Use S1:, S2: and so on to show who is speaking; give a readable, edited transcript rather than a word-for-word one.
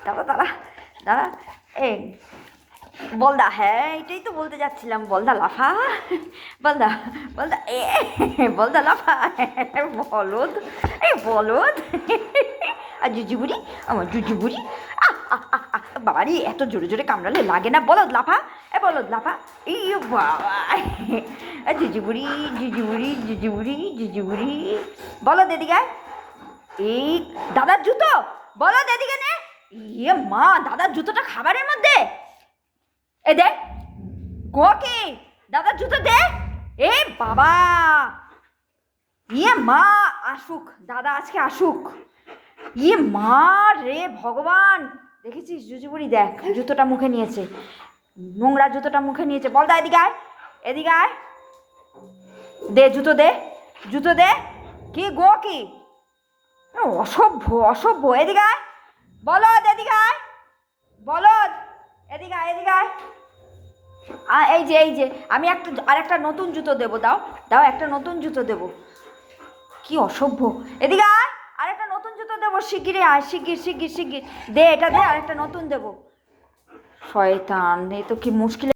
S1: দাঁড়া দাঁড়া দাঁড়া। এই বলদা, হ্যাঁ এটাই তো বলতে যাচ্ছিলাম, বলদা লাফা, বলদা, বলদা বলদা লাফা, বলদ, বলদ, আর জুজু বুড়ি, আমার জুজু বুড়ি, বাবারি এত জোরে জোরে কামড়ালে লাগে না, বলদ লাফা, বলদ লাফা, এই বাবা, জুজু বুড়ি, জুজু বুড়ি, জুজু বুড়ি, জুজু বুড়ি, বলদ এদিকে। এই দাদার জুতো, বলদ এদিকে নে। ইয়ে মা, দাদার জুতোটা খাবারের মধ্যে, এ দে গোকে, দাদার জুতো দে। এ বাবা, ইয়ে মা, আসুক দাদা, আজকে আসুক। ইয়ে মা রে ভগবান, দেখেছিস জুজুবুড়ি, দেখ জুতোটা মুখে নিয়েছে, নোংরা জুতোটা মুখে নিয়েছে। বলদা এদিকে আয়, এদিকে আয়, দে জুতো দে, জুতো দে। কি গো কি, অসভ্য অসভ্য, এদিকে আয়, বলদ এদিকে আয়, বলদ এদিকে আয়, এদিকে আয়। এই যে আমি আরেকটা নতুন জুতো দেবো, দাও দাও, একটা নতুন জুতো দেবো। কি অসভ্য, এদিকে আয়, আরেকটা নতুন জুতো দেবো, শিগগিরই আয়, শিগগির শিগগির শিগগির দে, এটা দে, আরেকটা নতুন দেবো। শয়তান, এ তো কি মুশকিল।